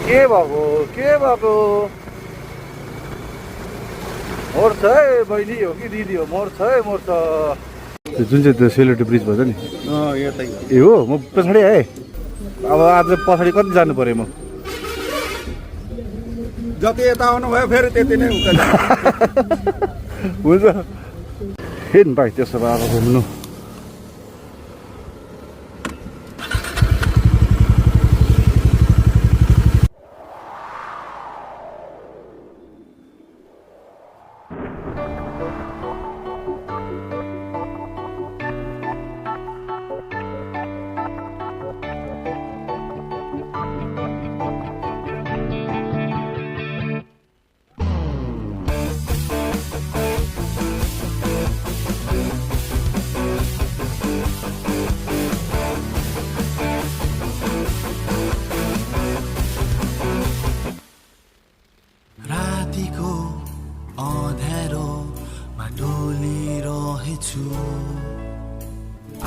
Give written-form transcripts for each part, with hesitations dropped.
के भएको मर्छ है बहिनी हो कि दिदी हो मर्छ है मर्छ त्यो जुन चाहिँ त्यो सेलरोटी ब्रिज भन्छ नि ए हो म पछाडि आएँ अब आज पछाडि कति जानु पर्यो म जति यता आउनु भयो फेरि त्यति नै हुन्छ हेर्नु भाइ त्यसो भए अब घुम्नु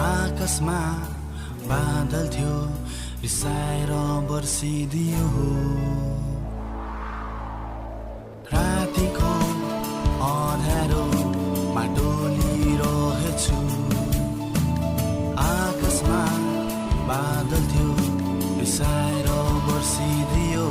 आकाशमा बादल थियो रिसाएर बर्सिदियो रातिको अँध्यारोमा डोलिरहेछु आकाशमा बादल थियो रिसाएर बर्सिदियो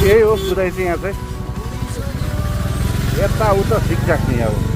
यही हो कुदाइ चाहिँ यहाँ चाहिँ यताउता ठिकठाक नि अब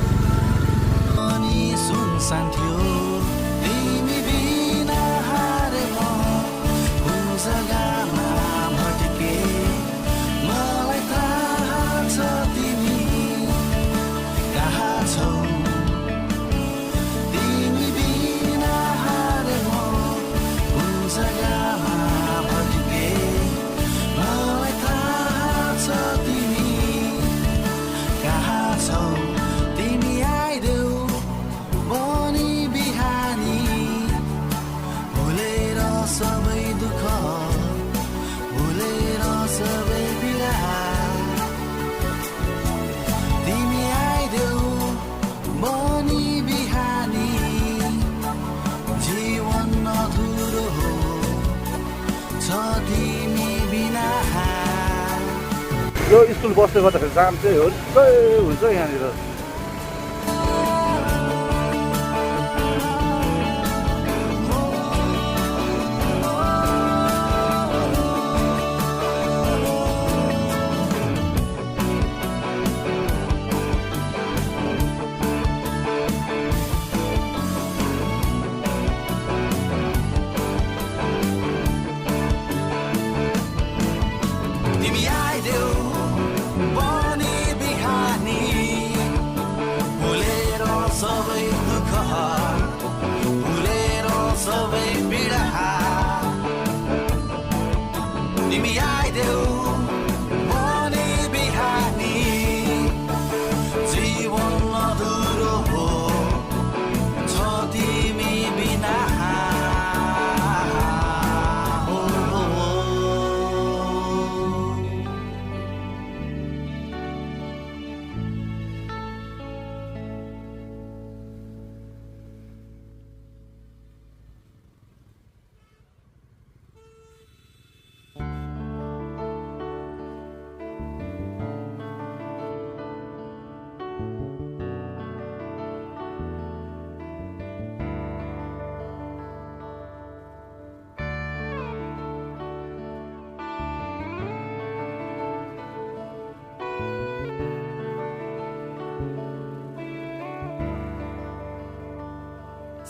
यो स्कुल बसले गर्दाखेरि जाम चाहिँ हुन्छ यहाँनिर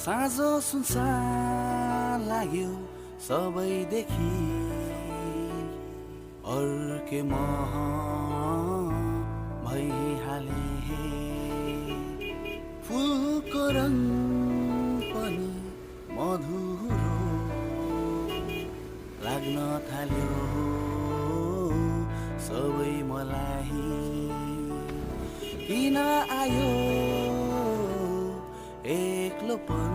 साँझो सुनसान लाग्यो सबैदेखि अर्के मह भइहाले फुलको रङ पनि मधुरो लाग्न थाल्यो सबै मलाई किन आयो एक्लोपन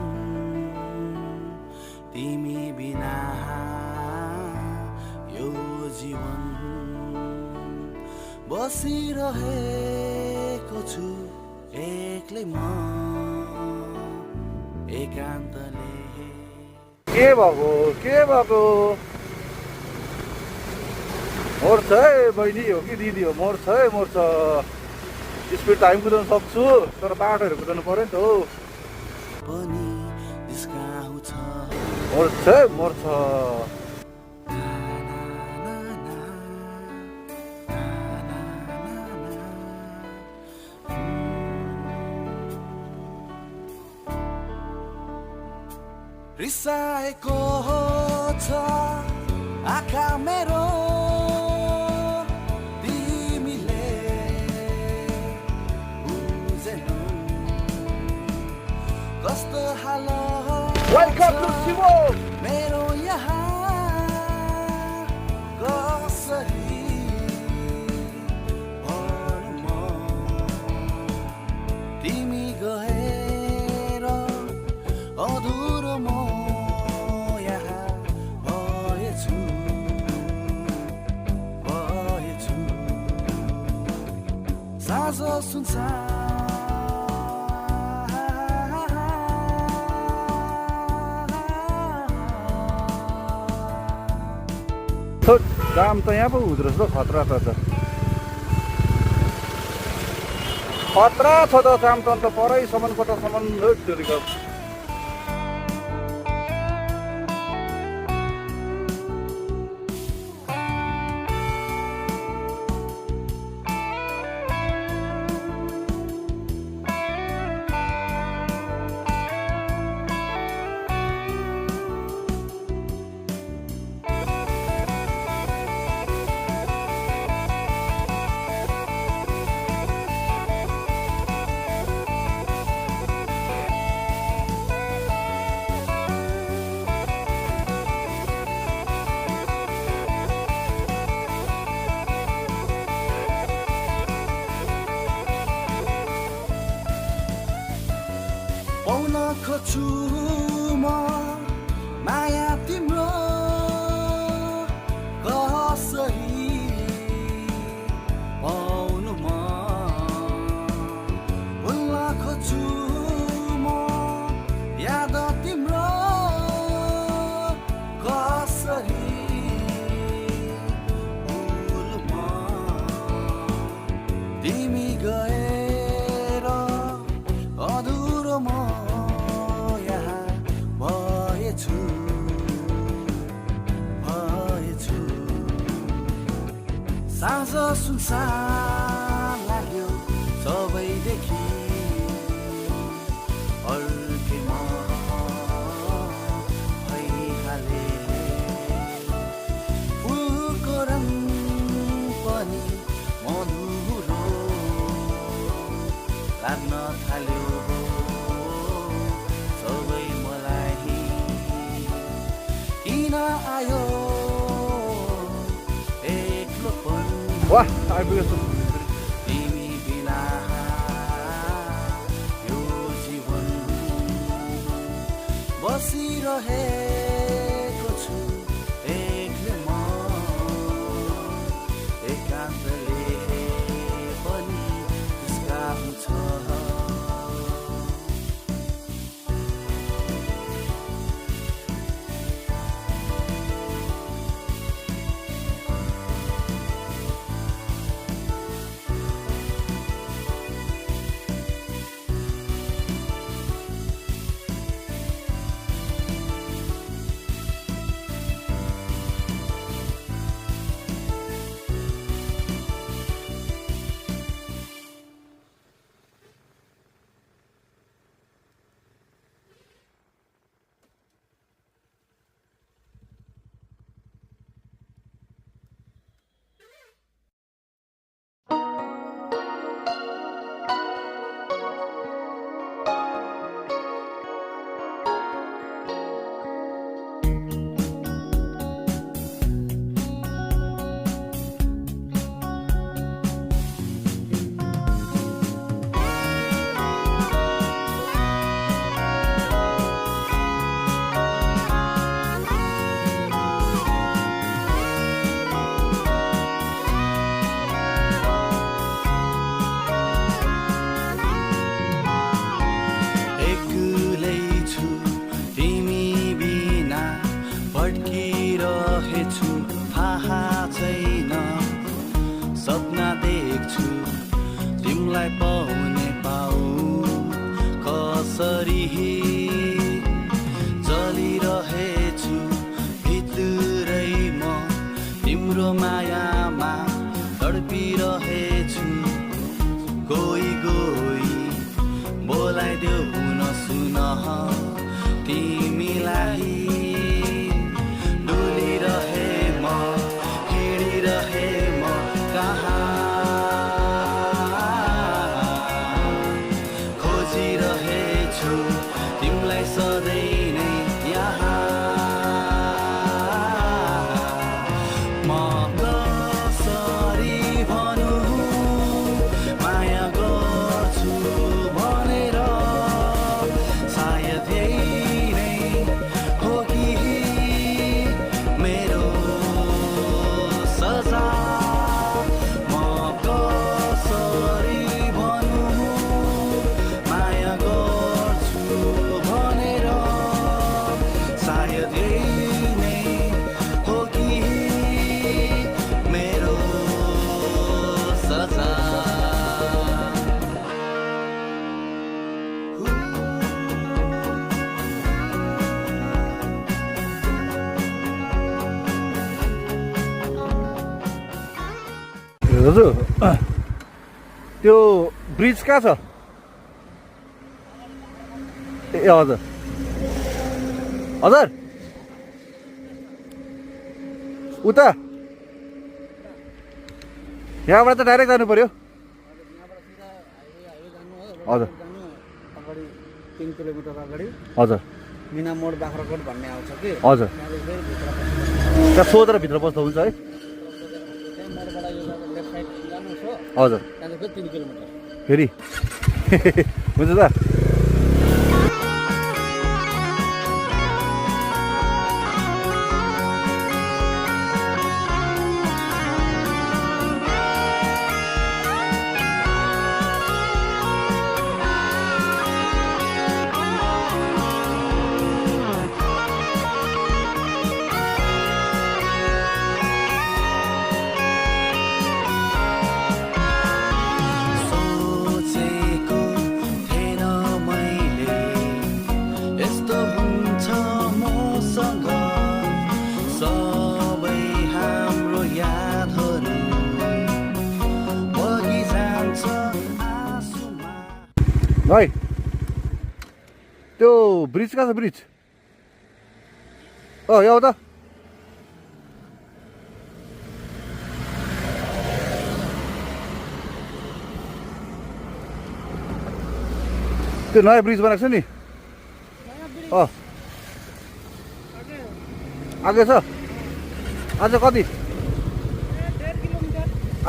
तिमी बिना यो जीवन बसिरहेको छु एक्लै म एकान्तले के भएको मोर्छ है बहिनी हो कि दिदी हो मोर्छ स्पिड टाइम कुदाउन सक्छु तर बाटोहरू कुदाउनु पर्यो नि त हौ पनि जिस्काउँछ मोर्छ रिसाएको छ आँखा मेरो तिमीले बुझेनौ कस्तो हालत वेलकम टु शिवो मेरो यहाँ कसरी भनौँ म तिमी गएर अधुरो म यहाँ भएछु साँझो सुनसान जाम त यहाँ पो हुँदो रहेछ त खतरा छ त जाम त अन्त परैसम्म कतासम्म हेरिक पाउन खोज्छु म माया तिम्रो कसरी पाउनु म भुल्न खोज्छु म याद तिम्रो कसरी भुल्नु म तिमी गएर अधुरो म यहाँ भएछु साँझ सुनसान लाग्यो सबैदेखि अर्कै म भइहाले फुलको रङ पनि मधुरो लाग्न थाल्यो सबै मलाई किन आयो एक्लोपन वाह आइपुगेछ तिमी बिना यो जीवन बसिरहेको छु एक्लै म एकान्तले पनि जिस्काउँछ कसरी चलिरहेछु भित्रै म तिम्रो मायामा तडपिरहेछु कोही कोही बोलाइदेऊ हुन सुन तिमीलाई डुलिरहे म हिँडिरहे म कहाँ खोजिरहेछु तिमीलाई सधैँ नै यहाँ म कसरी भनौँ माया गर्छु भनेर सायद यही नै हो कि मेरो सजा म कसरी भनौँ माया गर्छु भनेर सायद यही नै हो कि मेरो सजा दाजु त्यो ब्रिज कहाँ छ ए हजुर हजुर उता यहाँबाट त डाइरेक्ट जानु पर्यो हजुर अगाडि 3 किलोमिटर अगाडि हजुर मिना मोड बाख्राकोट भन्ने आउँछ कि हजुर त्यहाँदेखि फेरि भित्र पस्नु त्यहाँ सोधेर भित्र बस्दा हुन्छ है त्यहाँ मोडबाट यो लेफ्ट साइड जानुहोस् हो हजुर त्यहाँदेखि फेरि 3 किलोमिटर फेरि हुन्छ त सोचेको थिएन मैले यस्तो हुन्छ मसँग सबै हाम्रो यादहरू बगी जान्छ आँसुमा भाइ त्यो ब्रिज कहाँ छ ब्रिज यहाँ हो त त्यो नयाँ ब्रिज बनाएको छ नि आगे छ आज कति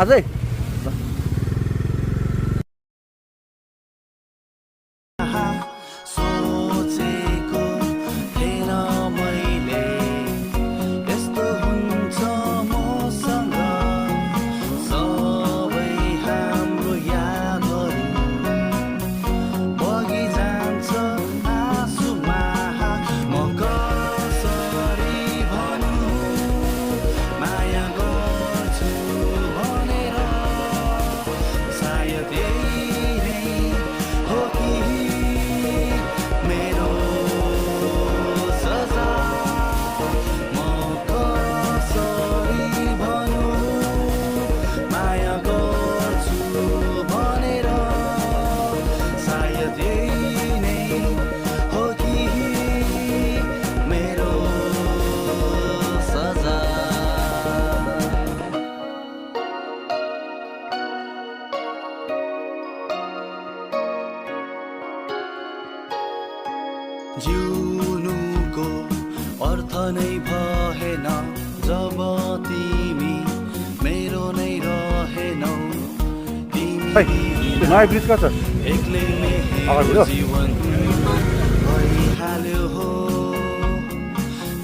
अझै सोचेको थिएन मैले यस्तो हुन्छ मसँग सबै हाम्रो यादहरू बगी जान्छ आँसुमा म कसरी भनौँ माया गर्छु भनेर सायद यही नै हो कि मेरो सजा म कसरी भनौँ माया गर्छु भनेर सायद यही नै हो कि मेरो सजा जिउनुको अर्थ नै भएन जब तिमी मेरो नै रहेनौ है, तिमी त्यो नयाँ ब्रिज कहाँ छ एक्लै अगाडि मेरो हो? जीवन भइहाल्यो हो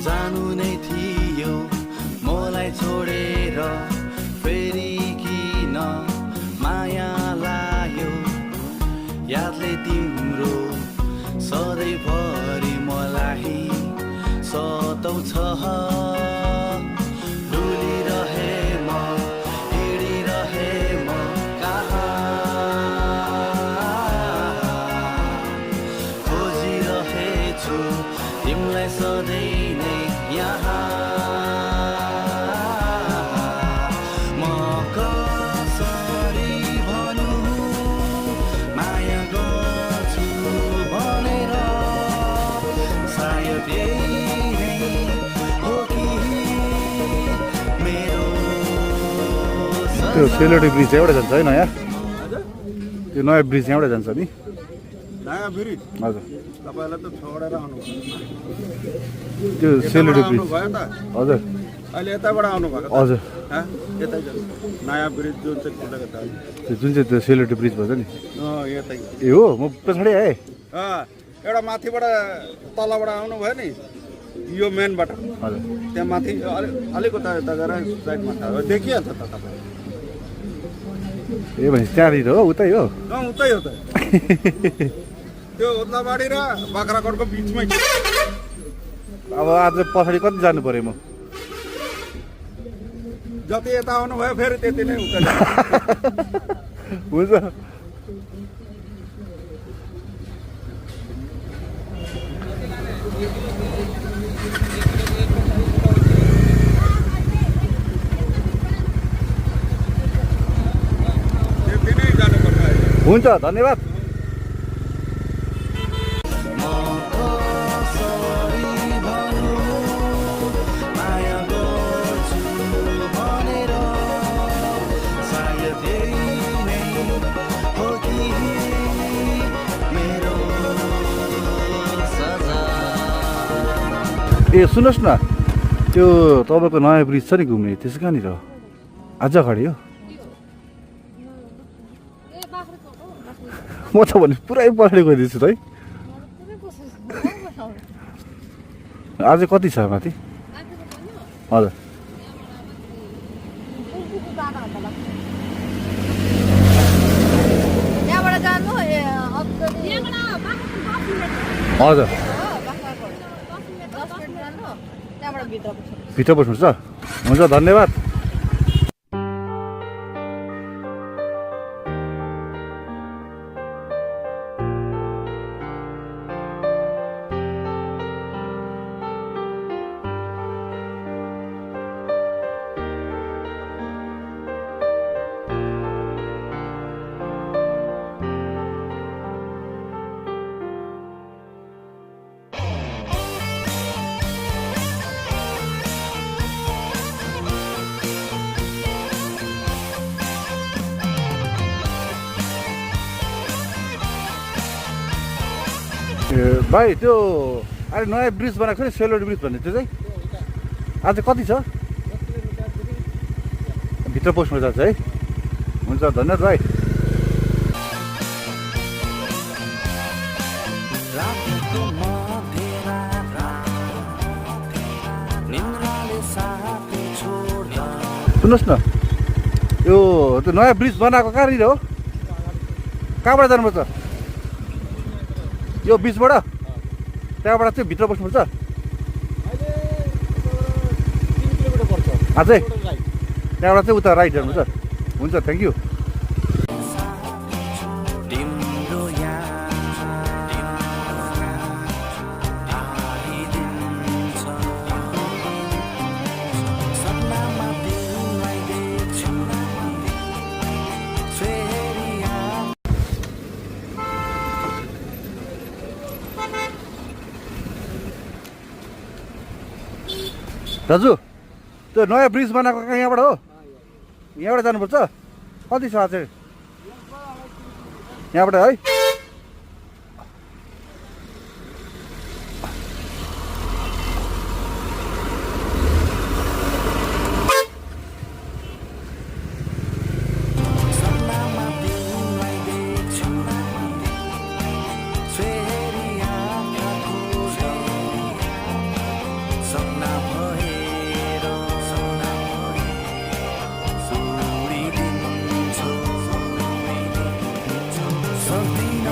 जानु नै थियो मलाई छोडेर फेरि किन माया लायो यादले तिम्रो सधैँभरि मलाई सताउँछ डुलिरहे म हिँडिरहे म कहाँ तिमीलाई सधैँ नै यहाँ म कसरी भनौँ माया गर्छु भनेर सायद यही नै हो कि मेरो त्यो सेलरोटी ब्रिज एउटा जान्छ है नयाँ त्यो नयाँ ब्रिज यहाँबाट जान्छ नि नयाँ ब्रिज हजुर तपाईँलाई त छोडेर आउनु त्यो सेलरोटी ब्रिज भयो त हजुर अहिले यताबाट आउनु भएको हजुर यतै जानु नयाँ ब्रिज जुन चाहिँ खुलेको छ त्यो जुन चाहिँ त्यो सेलरोटी ब्रिज भन्छ नि यतै ए हो म पछाडि आएँ एउटा माथिबाट तलबाट आउनु भयो नि यो मेनबाट हजुर त्यहाँ माथि अलिक उता यता गएर साइडमा छ देखिहाल्छ त तपाईँ ए भनेपछि त्यहाँनिर हो उतै हो उतै हो त त्यो ओद्लाबाडी र बाख्राकोटको बिचमै अब आज पछाडि कति जानु पर्यो म जति यता आउनुभयो फेरि त्यति नै उता जानु। हुन्छ त्यति नै जानुपर्छ अहिले। हुन्छ धन्यवाद म कसरी भनौँ माया गर्छु भनेर सायद यही नै हो कि मेरो सजा ए सुन्नुहोस् न त्यो तपाईँको नयाँ ब्रिज छ नि घुम्ने त्यसो कहाँनिर आज अगाडि हो म त भने पुरै पछाडि गइदिन्छु त है आज कति छ माथि हजुर यहाँबाट जानु हजुर त्यहाँबाट भित्र भित्र बस्नुपर्छ हुन्छ धन्यवाद भाइ त्यो अहिले नयाँ ब्रिज बनाएको छ नि सेलरोटी ब्रिज भन्ने त्यो चाहिँ आज कति छ भित्र पस्नु जान्छ है हुन्छ धन्यवाद भाइ रातको मध्यरात निन्द्राले साथ छोड्दा सुन्नुहोस् न यो त्यो नयाँ ब्रिज बनाएको कहाँनिर हो कहाँबाट जानुपर्छ यो बिचबाट त्यहाँबाट चाहिँ भित्र बस्नुपर्छ अझै त्यहाँबाट चाहिँ उता राइट जानुपर्छ हुन्छ थ्याङ्क यू तिम्रो याद आइदिन्छ सपनामा तिमीलाई देख्छु फेरि दाजु त्यो नयाँ ब्रिज बनाएको कहाँ यहाँबाट हो यहाँबाट जानुपर्छ कति छ अझै यहाँबाट है सपनामा तिमीलाई देख्छु फेरि आँखा खोल्दा सपना भएर उडिदिन्छौ सक्दिन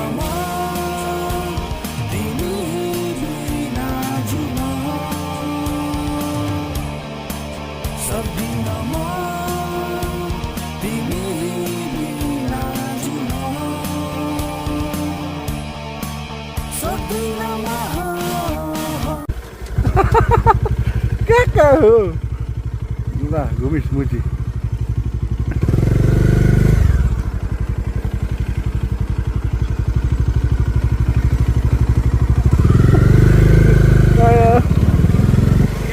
ल घुमिस मुची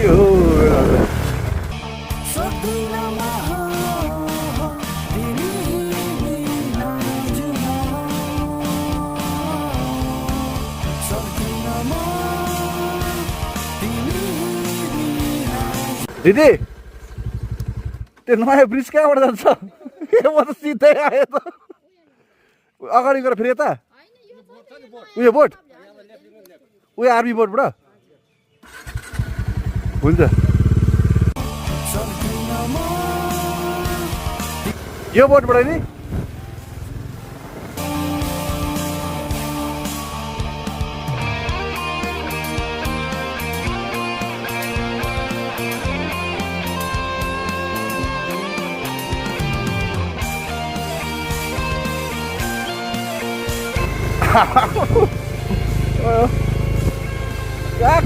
के हो दिदी त्यो नयाँ ब्रिज कहाँबाट जान्छ म त सिधै आयो त अगाडि गएर फेरि यता उयो बोट उयो आर्मी बोटबाट हुन्छ यो बोटबाट नि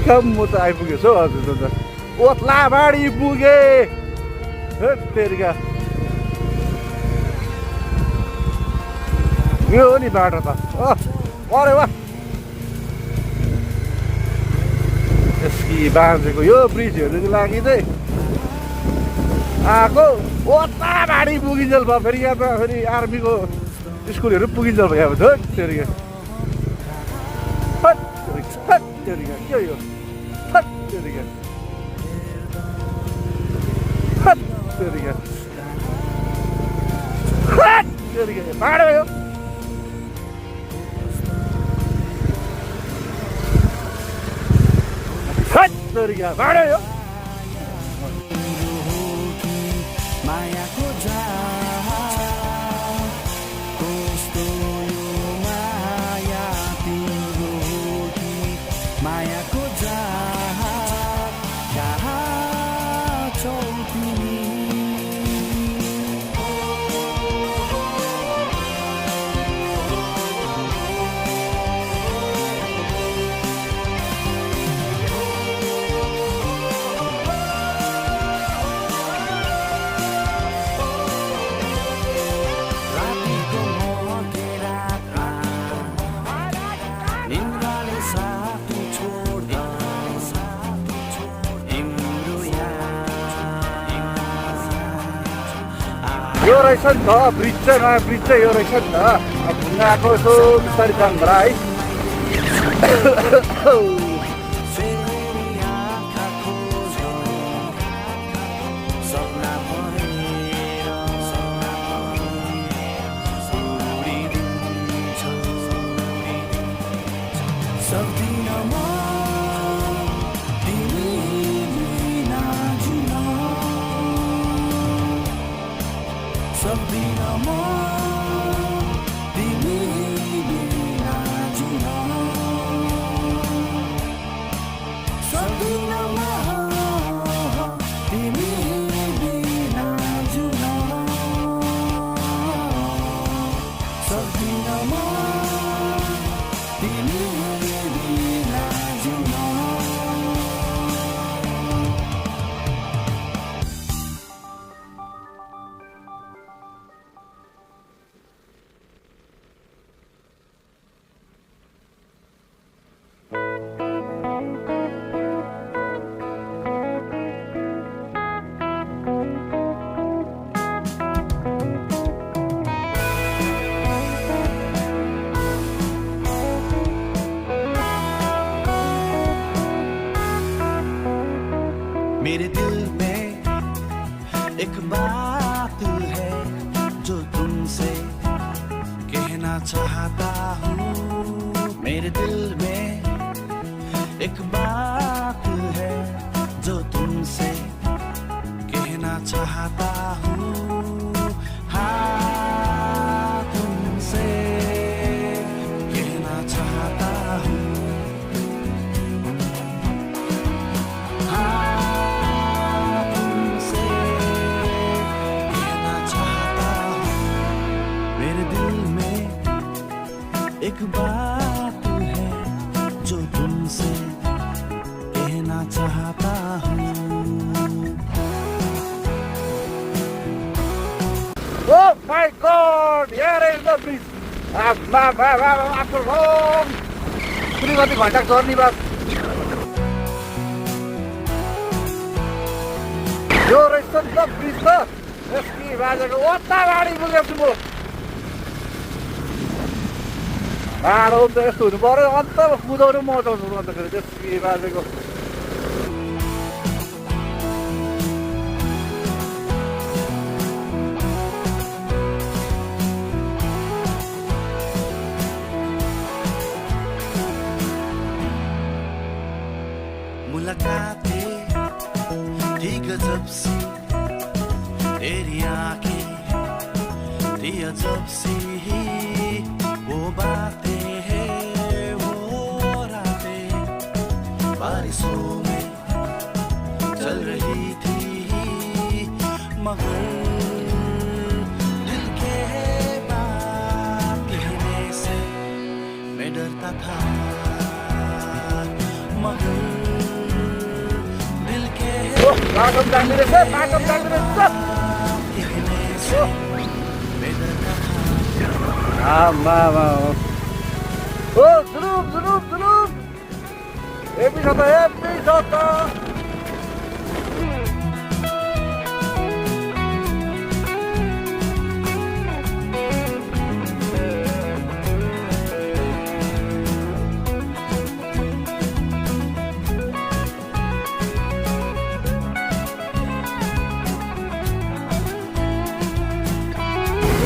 कहाँ म त आइपुगेछु हौ हजुर त ओत्लाबाडी पुगे तेरिका यो हो नि बाटो त अरे वा यसकी बाँझेको यो ब्रिज हेर्नुको लागि चाहिँ आएको ओत्लाबाडी पुगिन्जेल भयो फेरि यहाँ त फेरि आर्मीको स्कुलहरू पुगिन्जेल भयो अब तेरिका के यो बाटो यो बाटो यो मायाको कस्तो यो माया तिम्रो कि मायाको कहाँ छौ तिमी यो रहेछ नि त ब्रिज चाहिँ नयाँ ब्रिज चाहिँ यो रहेछ नि त अब घुम्न आएको यसो बिस्तारै जानु है मेरे दिल में एक बात है जो तुमसे कहना चाहता हूँ मेरे दिल में एक बात है जो तुमसे कहना चाहता हूँ हाँ तुमसे कहना चाहता हूँ एक बात है जो तुमसे कहना चाहता हूँ Oh my God! Here is the bridge. After long 3 घन्टा जर्नी बाद यो रहेछ नि त ब्रिज त यसकी बाजेको ओत्ता गाडी पुगेछु म बाटो त यस्तो हुनु पर्यो अन्त कुदाउनु मजाउँछु अन्तखेरि त्यसकी बाजेको मुलाकातें थी गजब सी, तेरी आंखें थी अजब सी, वो बातें हैं वो रातें बारिशों में चल रही थी, मगर दिल के बात कहने से मैं डरता था, मगर बाटो जाँदो रहेछ बाटो जाँदो रहेछ आमामा ओ जुलुम जुलुम जुलुम हेपी छ त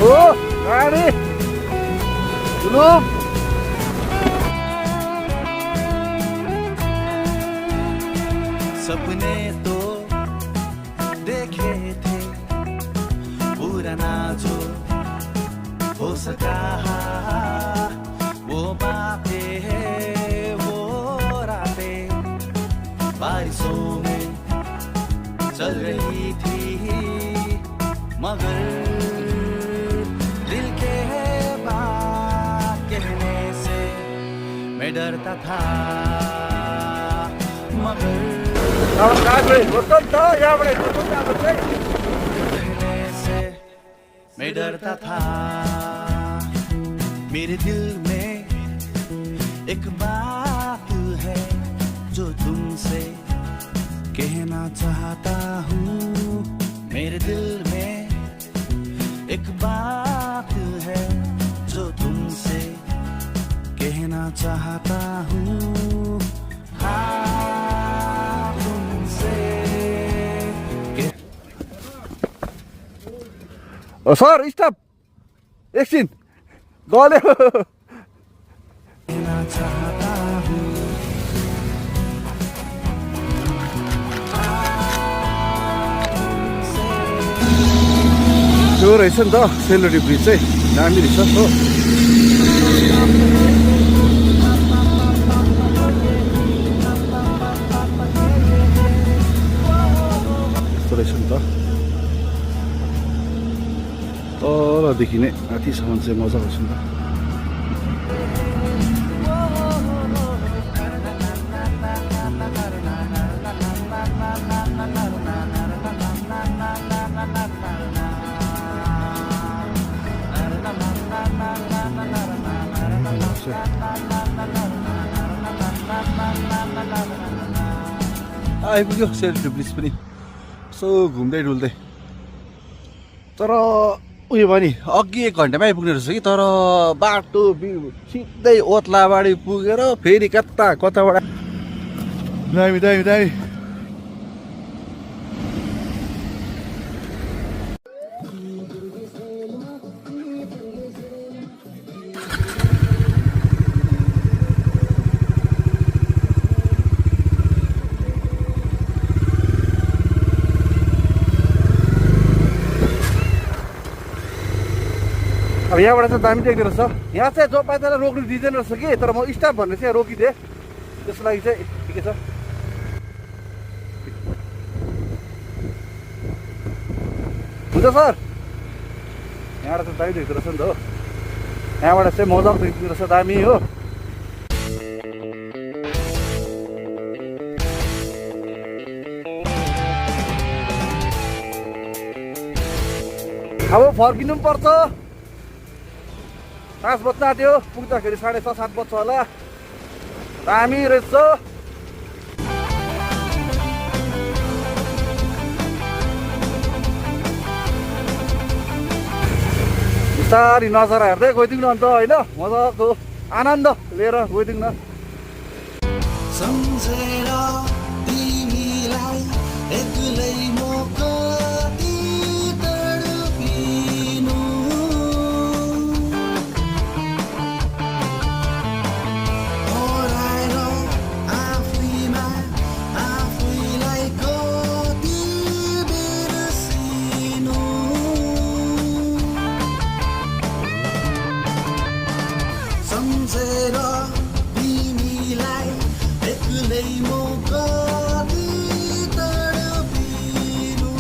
ओ गाडी जुलुम सपने तो देखे थे पुराना जो हो सका, वो बातें हैं वो रातें बारिशों में चल रही थी, मगर दिल के बात कहने से मैं डरता था, मगर कहने से मैं डरता था। मेरे दिल में एक बात है जो तुमसे कहना चाहता हूँ, मेरे दिल में एक बात है जो तुमसे कहना चाहता हूँ, हाँ तुमसे सर स्टप एकछिन गल्यो कहना चाहता हूँ, त्यो रहेछ नि त सेलरोटी ब्रिज चाहिँ दामी रहेछ हो यस्तो रहेछ नि त तलदेखि नै माथिसम्म चाहिँ मजा आउँछ नि त आइपुग्यो सेलरोटी ब्रिज पनि यसो घुम्दै डुल्दै तर उयो भयो नि अघि 1 घन्टामै आइपुग्ने रहेछ कि तर बाटो सिधै ओत्लाबाडी पुगेर फेरि कताबाट दामी दामी दामी अब यहाँबाट चाहिँ दामी देख्दो रहेछ यहाँ चाहिँ जो पाइँदैन रोक्नु दिँदैन रहेछ कि तर म स्टाफ भन्ने चाहिँ रोकिदिएँ त्यसको लागि चाहिँ ठिकै छ हुन्छ सर यहाँबाट चाहिँ दामी देख्दो रहेछ नि त हो यहाँबाट चाहिँ मजाक देख्दो रहेछ दामी हो अब फर्किनु पनि पर्छ 5 बज्न आँट्यो पुग्दाखेरि 6:30-7 बज्छ होला दामी रहेछ बिस्तारी नजारा हेर्दै गइदिउँ न अन्त होइन मजाको आनन्द लिएर गइदिउँ न सम्झेर तिमीलाई एक्लै म कति तडपिनु हराएर आफैमा आफैलाई कति बिर्सिनु सम्झेर तिमीलाई एक्लै म कति तडपिनु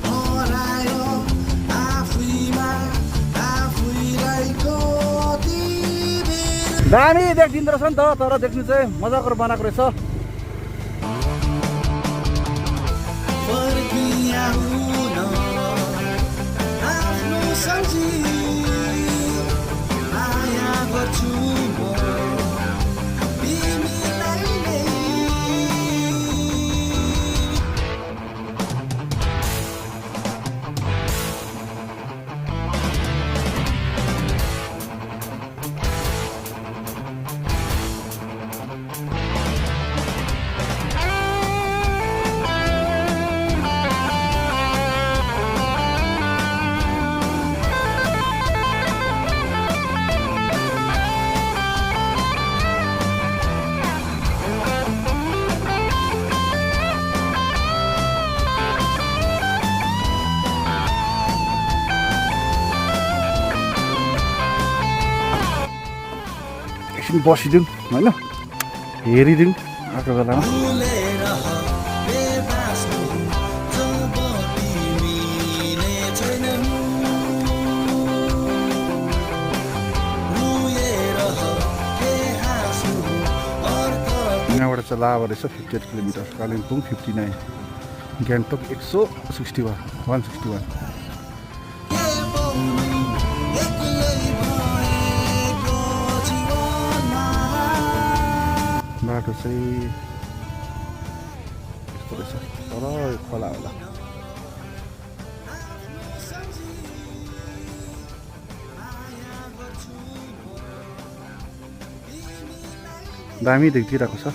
हराएर आफैमा आफैलाई कति दामी देखिँदो रहेछ नि त तर देख्नु चाहिँ मजाको बनाएको रहेछ फर्किआउन आफ्नो सम्झी माया गर्छु म तिमीलाई नै एकछिन बसिदिउँ होइन हेरिदिउँ आएको बेलामा भुलेर बेबास्नु जब तिमीले छैनन् रुएर के हाँस्नु अर्थ यहाँबाट चाहिँ लाभा रहेछ 58 किलोमिटर कालिम्पोङ 59 गान्तोक 161 161 के पाउनु एक्लै भएको जीवनमा बाटो चाहिँ यस्तो रहेछ तर खोला होला दामी देखिरहेको छ